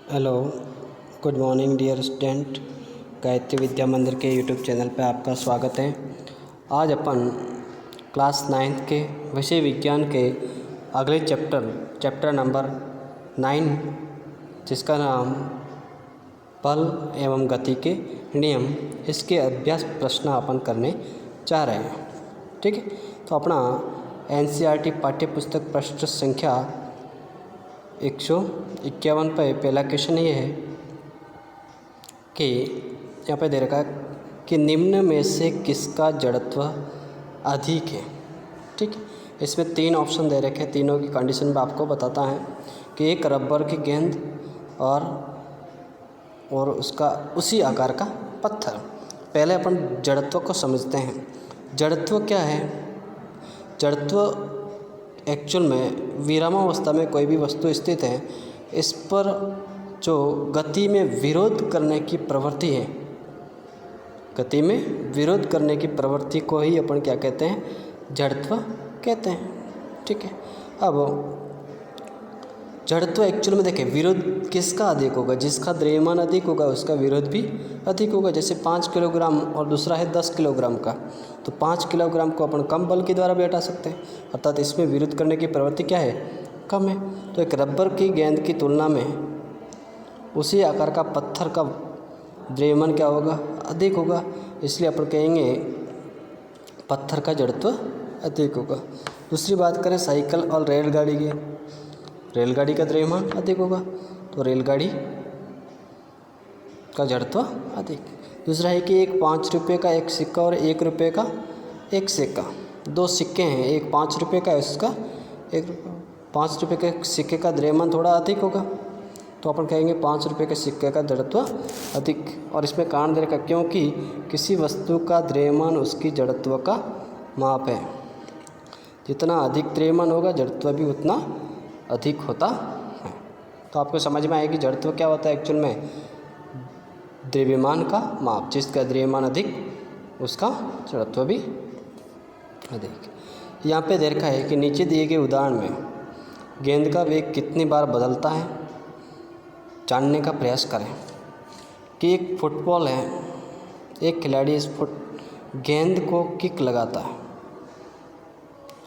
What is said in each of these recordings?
Hello, good morning dear student. Gayatri Vidya Mandir के YouTube channel पे आपका स्वागत है। आज अपन क्लास 9th के विषय विज्ञान के अगले चैप्टर नंबर 9 जिसका नाम बल एवं गति के नियम, इसके अभ्यास प्रश्न अपन करने जा रहे हैं। ठीक है, तो अपना NCERT पाठ्य पुस्तक पृष्ठ संख्या 151 पे पहला क्वेश्चन ये है कि यहाँ पे दे रखा है कि निम्न में से किसका जड़त्व अधिक है। ठीक है, इसमें 3 ऑप्शन दे रखे हैं, तीनों की कंडीशन में आपको बताता है कि एक रबर की गेंद और उसका उसी आकार का पत्थर। पहले अपन जड़त्व को समझते हैं। जड़त्व क्या है? जड़त्व एक्चुअल में विरामावस्था में कोई भी वस्तु स्थित है, इस पर जो गति में विरोध करने की प्रवृत्ति है, गति में विरोध करने की प्रवृत्ति को ही अपन क्या कहते हैं? जड़त्व कहते हैं। ठीक है, अब जड़त्व एक्चुअल में देखें, विरोध किसका अधिक होगा? जिसका द्रव्यमान अधिक होगा उसका विरोध भी अधिक होगा। जैसे 5 किलोग्राम और दूसरा है 10 किलोग्राम का, तो 5 किलोग्राम को अपन कम बल के द्वारा भी हटा सकते हैं, अर्थात इसमें विरोध करने की प्रवृत्ति क्या है? कम है। तो एक रबर की गेंद की तुलना में उसी आकार का पत्थर का द्रव्यमान क्या होगा? अधिक होगा। इसलिए अपन कहेंगे पत्थर का जड़त्व अधिक होगा। दूसरी बात करें साइकिल और रेलगाड़ी की, रेलगाड़ी का द्रव्यमान अधिक होगा, तो रेलगाड़ी का जड़त्व अधिक। दूसरा है कि एक 5 रुपये का एक सिक्का और 1 रुपये का एक सिक्का, 2 सिक्के हैं, एक 5 रुपये का है, उसका 5 रुपये के सिक्के का द्रव्यमान थोड़ा अधिक होगा, तो अपन कहेंगे 5 रुपये के सिक्के का जड़त्व अधिक। और इसमें कारण दे रखा, क्योंकि किसी वस्तु का द्रव्यमान उसकी जड़त्व का माप है। जितना अधिक द्रव्यमान होगा जड़त्व भी उतना अधिक होता है। तो आपको समझ में आएगी जड़त्व क्या होता है एक्चुअल में? द्रव्यमान का माप, जिसका द्रव्यमान अधिक उसका जड़त्व भी अधिक। यहाँ पे दे रखा है कि नीचे दिए गए उदाहरण में गेंद का वेग कितनी बार बदलता है, जानने का प्रयास करें। कि एक फुटबॉल है, एक खिलाड़ी इस गेंद को किक लगाता है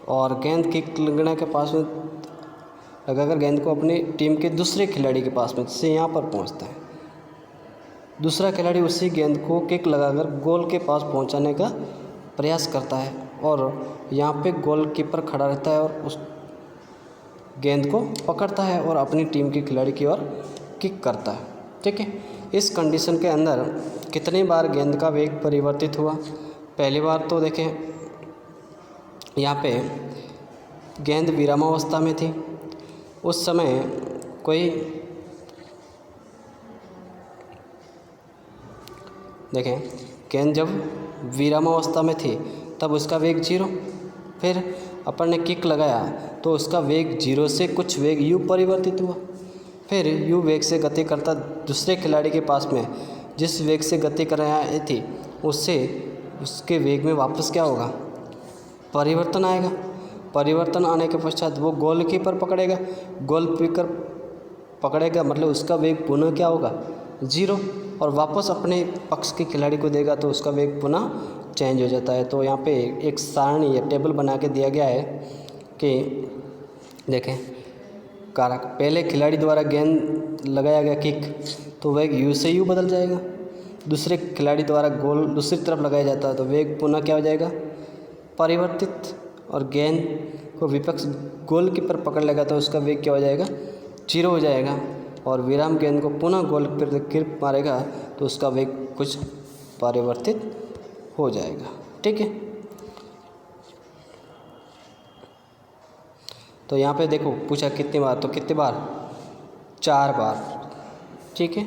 और गेंद किक लगने के पास में लगाकर गेंद को अपनी टीम के दूसरे खिलाड़ी के पास में से यहाँ पर पहुँचता है। दूसरा खिलाड़ी उसी गेंद को किक लगाकर गोल के पास पहुँचाने का प्रयास करता है और यहाँ पे गोलकीपर खड़ा रहता है और उस गेंद को पकड़ता है और अपनी टीम के खिलाड़ी की ओर किक करता है। ठीक है, इस कंडीशन के अंदर कितनी बार गेंद का वेग परिवर्तित हुआ? पहली बार तो देखें यहाँ पे गेंद विरामावस्था में थी, उस समय कोई देखें गेंद जब विरामावस्था में थी तब उसका वेग 0, फिर अपन ने किक लगाया तो उसका वेग 0 से कुछ वेग u परिवर्तित हुआ, फिर u वेग से गति करता दूसरे खिलाड़ी के पास में जिस वेग से गति कर रही थी उससे उसके वेग में वापस क्या होगा? परिवर्तन आएगा। परिवर्तन आने के पश्चात वो गोलकीपर पकड़ेगा, गोलकीपर पकड़ेगा मतलब उसका वेग पुनः क्या होगा? 0, और वापस अपने पक्ष के खिलाड़ी को देगा तो उसका वेग पुनः चेंज हो जाता है। तो यहाँ पे एक सारणी या टेबल बना के दिया गया है कि देखें कारक, पहले खिलाड़ी द्वारा गेंद लगाया गया किक तो वेग u से u बदल जाएगा, दूसरे खिलाड़ी द्वारा गोल दूसरी तरफ लगाया जाता है तो वेग पुनः क्या हो जाएगा? परिवर्तित, और गेंद को विपक्ष गोलकीपर पकड़ लेगा तो उसका वेग क्या हो जाएगा? 0 हो जाएगा, और विराम गेंद को पुनः गोलकीपर मारेगा तो उसका वेग कुछ परिवर्तित हो जाएगा। ठीक है, तो यहाँ पे देखो पूछा कितनी बार, तो कितनी बार? 4 बार। ठीक है,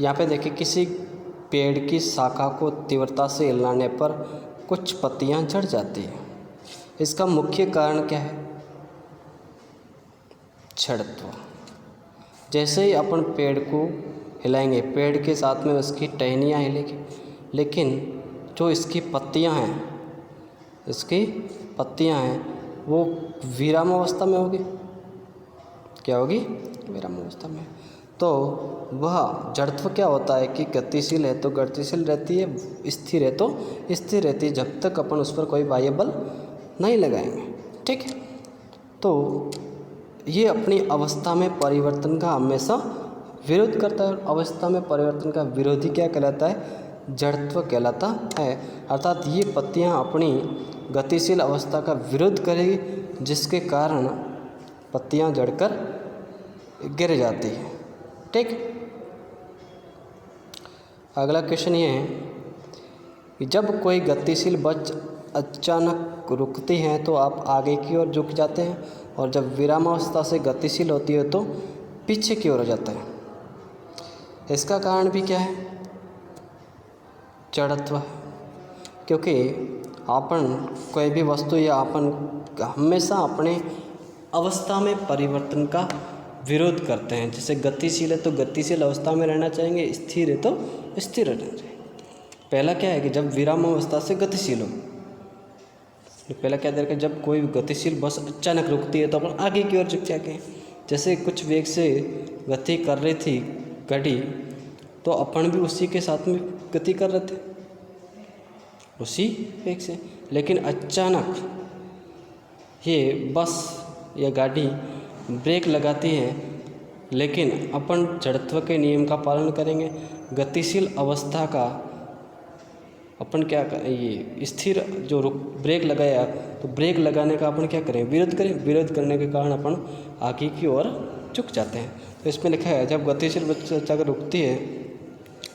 यहाँ पे देखिए किसी पेड़ की शाखा को तीव्रता से हिलाने पर कुछ पत्तियाँ झड़ जाती हैं, इसका मुख्य कारण क्या है? जड़त्व। जैसे ही अपन पेड़ को हिलाएंगे पेड़ के साथ में उसकी टहनियाँ हिलेगी, लेकिन जो इसकी पत्तियाँ हैं वो विरामावस्था में होगी, क्या होगी, विरामावस्था में। तो वह जड़त्व क्या होता है कि गतिशील है तो गतिशील रहती है, स्थिर है तो स्थिर रहती है, जब तक अपन उस पर कोई बाह्य बल नहीं लगाएंगे। ठीक है, तो ये अपनी अवस्था में परिवर्तन का हमेशा विरोध करता है। अवस्था में परिवर्तन का विरोधी क्या कहलाता है, जड़त्व कहलाता है। अर्थात ये पत्तियाँ अपनी गतिशील अवस्था का विरोध करेगी, जिसके कारण पत्तियाँ जड़कर गिर जाती है। ठीक, अगला क्वेश्चन ये है कि जब कोई गतिशील बच अचानक रुकती हैं तो आप आगे की ओर झुक जाते हैं, और जब विरामावस्था से गतिशील होती है तो पीछे की ओर हो जाता है। इसका कारण भी क्या है, जड़त्व। क्योंकि अपन कोई भी वस्तु या अपन हमेशा अपने अवस्था में परिवर्तन का विरोध करते हैं। जैसे गतिशील है तो गतिशील अवस्था में रहना चाहेंगे, स्थिर है तो स्थिर रहना चाहिए। पहला क्या है कि जब विरामावस्था से गतिशील हो, पहला क्या देखा, जब कोई गतिशील बस अचानक रुकती है तो अपन आगे की ओर झुक जाके, जैसे कुछ वेग से गति कर रही थी गाड़ी, तो अपन भी उसी के साथ में गति कर रहे थे, उसी वेग से। लेकिन अचानक ये बस या गाड़ी ब्रेक लगाती है, लेकिन अपन जड़त्व के नियम का पालन करेंगे, गतिशील अवस्था का अपन क्या करें, ये स्थिर जो ब्रेक लगाया तो ब्रेक लगाने का अपन क्या करें, विरोध करें। विरोध करने के कारण अपन आगे की ओर झुक जाते हैं। तो इसमें लिखा है जब गतिशील बच्चा अगर रुकती है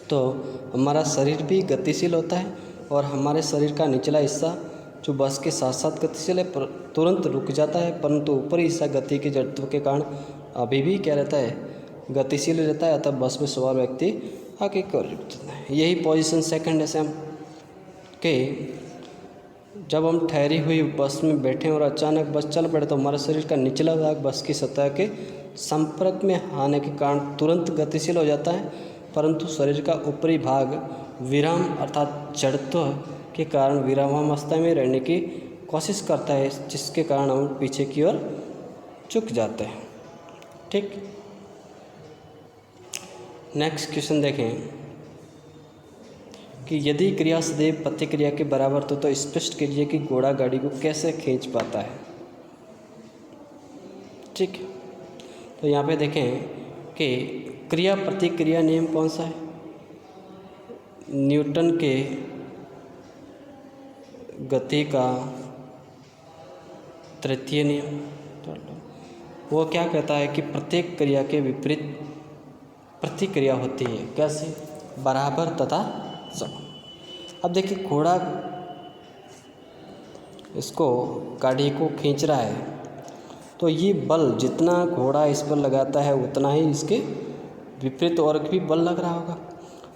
तो हमारा शरीर भी गतिशील होता है, और हमारे शरीर का निचला हिस्सा जो बस के साथ साथ गतिशील है पर तुरंत रुक जाता है, परंतु ऊपरी हिस्सा गति के जड़त्व के कारण अभी भी क्या रहता है, गतिशील रहता है। अतः बस में सवार व्यक्ति आगे की ओर रुक जाता है। यही पोजीशन सेकंड है से हम कि जब हम ठहरी हुई बस में बैठे और अचानक बस चल पड़े तो हमारे शरीर का निचला भाग बस की सतह के संपर्क में आने के कारण तुरंत गतिशील हो जाता है, परंतु शरीर का ऊपरी भाग विराम अर्थात जड़त्व के कारण विरामावस्था में रहने की कोशिश करता है, जिसके कारण हम पीछे की ओर झुक जाते हैं। ठीक, नेक्स्ट क्वेश्चन देखें कि यदि क्रिया सदैव प्रतिक्रिया के बराबर तो स्पष्ट कीजिए कि घोड़ा गाड़ी को कैसे खींच पाता है। ठीक, तो यहाँ पे देखें कि क्रिया प्रतिक्रिया नियम कौन सा है, न्यूटन के गति का तृतीय नियम। वो क्या कहता है कि प्रत्येक क्रिया के विपरीत प्रतिक्रिया होती है, कैसे, बराबर तथा समान। अब देखिए घोड़ा इसको गाड़ी को खींच रहा है, तो ये बल जितना घोड़ा इस पर लगाता है उतना ही इसके विपरीत और भी बल लग रहा होगा।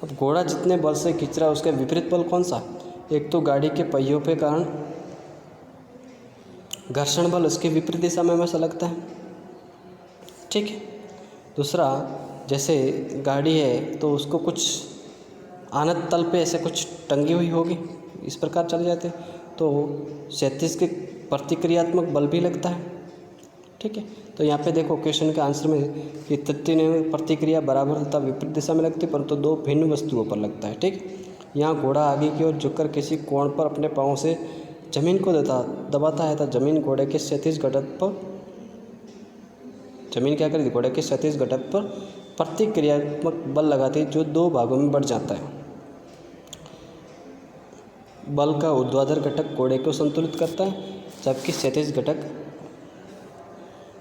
अब घोड़ा जितने बल से खींच रहा है उसका विपरीत बल कौन सा, एक तो गाड़ी के पहियों पे कारण घर्षण बल उसके विपरीत दिशा में हमेशा लगता है। ठीक है, दूसरा जैसे गाड़ी है तो उसको कुछ आनत तल पे ऐसे कुछ टंगी हुई होगी, इस प्रकार चले जाते तो क्षैतिज के प्रतिक्रियात्मक बल भी लगता है। ठीक है, तो यहाँ पे देखो क्वेश्चन के आंसर में कि तृतीय नियम प्रतिक्रिया बराबर तथा विपरीत दिशा में लगती है, परंतु दो भिन्न वस्तुओं पर लगता है। ठीक, यहाँ घोड़ा आगे की ओर झुककर किसी कोण पर अपने पाँव से जमीन को दबाता है तो जमीन घोड़े के क्षैतिज घटक पर जमीन क्या करेगी, घोड़े के क्षैतिज घटक पर प्रतिक्रियात्मक बल लगाती है, जो दो भागों में बढ़ जाता है। बल का ऊर्ध्वाधर घटक घोड़े को संतुलित करता है, जबकि क्षैतिज घटक,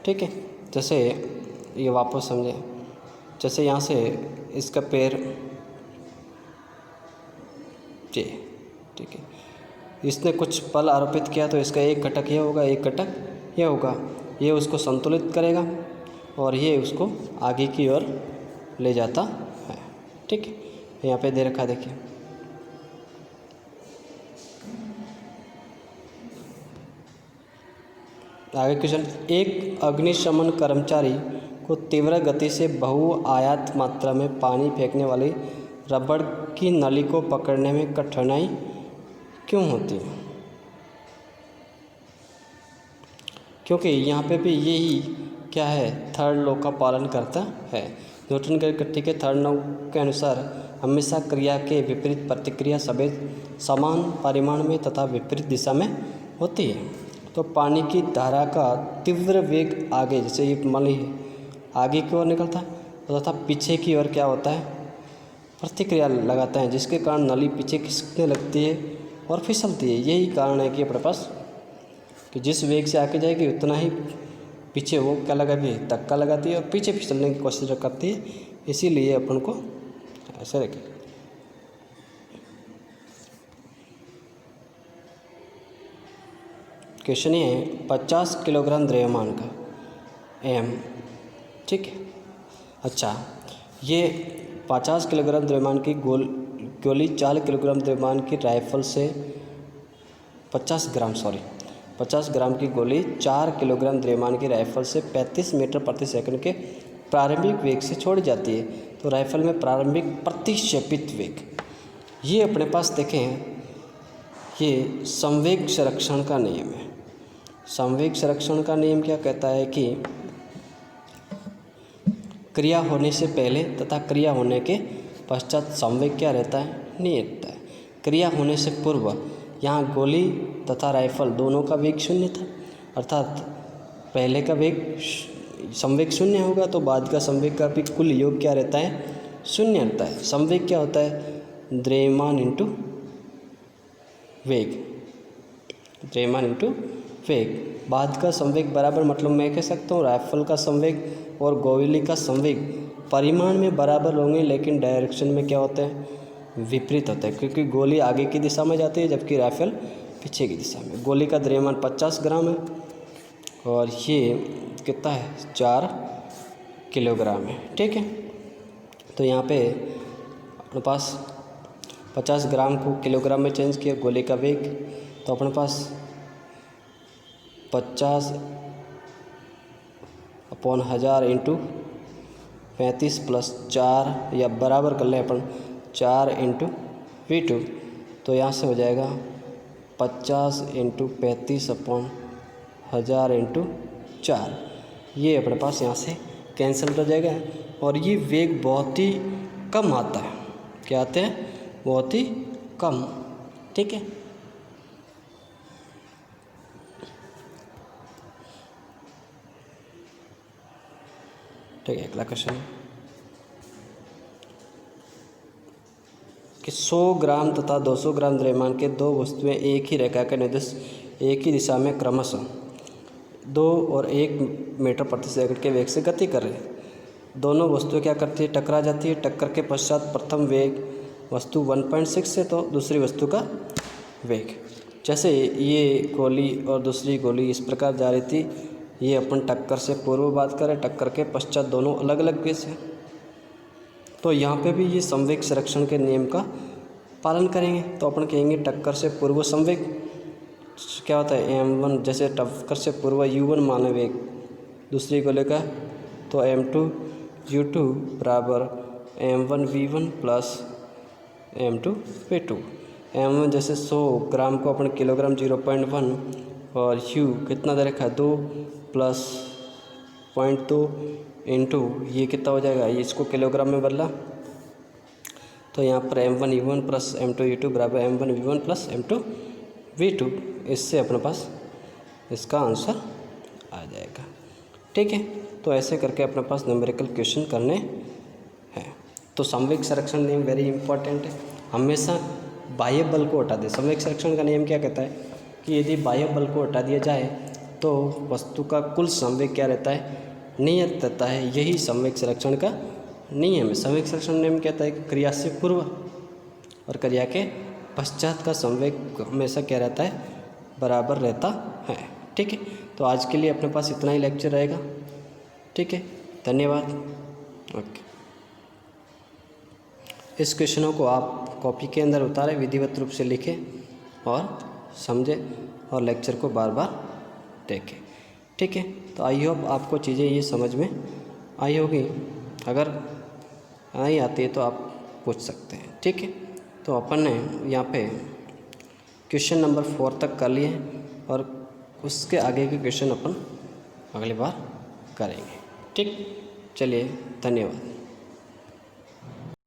ठीक है, जैसे ये वापस समझे, जैसे यहाँ से इसका पैर जी, ठीक है, इसने कुछ बल आरोपित किया तो इसका एक घटक यह होगा, एक घटक यह होगा, ये उसको संतुलित करेगा और ये उसको आगे की ओर ले जाता है। ठीक है, यहाँ पे दे रखा देखिए, आगे क्वेश्चन, एक अग्निशमन कर्मचारी को तीव्र गति से बहुआयात मात्रा में पानी फेंकने वाली रबड़ की नली को पकड़ने में कठिनाई क्यों होती है? क्योंकि यहाँ पे भी यही क्या है, थर्ड लॉ का पालन करता है। न्यूटन के गति के थर्ड लॉ के अनुसार हमेशा क्रिया के विपरीत प्रतिक्रिया समान परिमाण में तथा विपरीत दिशा में होती है। तो पानी की धारा का तीव्र वेग आगे, जैसे ये मान लीजिए आगे की ओर निकलता है, तथा पीछे की ओर क्या होता है, प्रतिक्रिया लगाता है, जिसके कारण नली पीछे खिसकने लगती है और फिसलती है। यही कारण है कि अपने पास कि जिस वेग से आगे जाएगी उतना ही पीछे वो क्या लगाती है, धक्का लगाती है और पीछे फिसलने की कोशिश करती है। इसीलिए अपन को ऐसे रखें। क्वेश्चन ये है 50 किलोग्राम द्रव्यमान का एम, ठीक है। अच्छा, ये 50 किलोग्राम द्रव्यमान की गोली 4 किलोग्राम द्रव्यमान की राइफल से 50 ग्राम की गोली 4 किलोग्राम द्रव्यमान की राइफल से 35 मीटर प्रति सेकंड के प्रारंभिक वेग से छोड़ी जाती है। तो राइफल में प्रारंभिक प्रतिक्षेपित वेग, ये अपने पास देखें, ये संवेग संरक्षण का नियम है। संवेग संरक्षण का नियम क्या कहता है कि क्रिया होने से पहले तथा क्रिया होने के पश्चात संवेग क्या रहता है, नहीं रहता है। क्रिया होने से पूर्व यहाँ गोली तथा राइफल दोनों का वेग शून्य था, अर्थात पहले का वेग संवेग शून्य होगा तो बाद का संवेग का भी कुल योग क्या रहता है, शून्य रहता है। संवेग क्या होता है, द्रव्यमान इंटू वेग, द्रव्यमान इंटू वेग। बाद का संवेग बराबर, मतलब मैं कह सकता हूँ राइफल का संवेग और गोली का संवेग परिमाण में बराबर होंगे, लेकिन डायरेक्शन में क्या होते हैं, विपरीत होता है, क्योंकि गोली आगे की दिशा में जाती है जबकि राइफल पीछे की दिशा में। गोली का द्रव्यमान 50 ग्राम है और ये कितना है, 4 किलोग्राम है, ठीक है। तो यहाँ पे अपने पास 50 ग्राम को किलोग्राम में चेंज किया, गोली का वेग, तो अपने पास 50/1000 इंटू 35 + 4 या बराबर कर लें अपन 4 इंटू V2, तो यहाँ से हो जाएगा 50 इंटू 35/1000 इंटू 4। ये अपने पास यहाँ से कैंसिल हो जाएगा और ये वेग बहुत ही कम आता है। क्या आते हैं, बहुत ही कम, ठीक है। ठीक है, अगला क्वेश्चन कि 100 ग्राम तथा 200 ग्राम द्रव्यमान के दो वस्तुएं एक ही रेखा के निर्देश एक ही दिशा में क्रमशः 2 और 1 मीटर प्रति सेकंड के वेग से गति कर रहे हैं। दोनों वस्तुएं क्या करती है, टकरा जाती है। टक्कर के पश्चात प्रथम वेग वस्तु 1.6 से तो दूसरी वस्तु का वेग, जैसे ये गोली और दूसरी गोली इस प्रकार जा रही थी, ये अपन टक्कर से पूर्व बात करें, टक्कर के पश्चात दोनों अलग अलग वेग से। तो यहाँ पे भी ये संवेग संरक्षण के नियम का पालन करेंगे। तो अपन कहेंगे टक्कर से पूर्व संवेग क्या होता है, m1, जैसे टक्कर से पूर्व u1 माने वेग दूसरी गोले का, तो m2 u2 बराबर m1 v1 plus m2 v2। m1 जैसे 100 ग्राम को अपन किलोग्राम 0.1 और u कितना दे रखा है 2 प्लस 0.2 इंटू ये कितना हो जाएगा, ये इसको किलोग्राम में बदला, तो यहाँ पर m1 u1 plus m2 u2 बराबर m1 v1 plus m2 v2। इससे अपने पास इसका आंसर आ जाएगा, ठीक है। तो ऐसे करके अपने पास न्यूमेरिकल क्वेश्चन करने हैं। तो संवेग संरक्षण नियम वेरी इंपॉर्टेंट है, हमेशा बाह्य बल को हटा दे। संवेग संरक्षण का नियम क्या कहता है कि यदि बाह्य बल को हटा दिया जाए तो वस्तु का कुल संवेग क्या रहता है, नियत रहता है। यही संवेग संरक्षण का नियम है। संवेग संरक्षण नियम कहता है कि क्रिया से पूर्व और क्रिया के पश्चात का संवेग हमेशा क्या रहता है, बराबर रहता है, ठीक है। तो आज के लिए अपने पास इतना ही लेक्चर रहेगा, ठीक है। धन्यवाद। ओके, इस क्वेश्चनों को आप कॉपी के अंदर उतारें, विधिवत रूप से लिखें और समझें और लेक्चर को बार बार देखें, ठीक है। तो आई होप आपको चीज़ें ये समझ में आई होगी। अगर नहीं आती है तो आप पूछ सकते हैं, ठीक है। तो अपन ने यहाँ पे क्वेश्चन नंबर 4 तक कर लिए और उसके आगे के क्वेश्चन अपन अगली बार करेंगे। ठीक, चलिए धन्यवाद।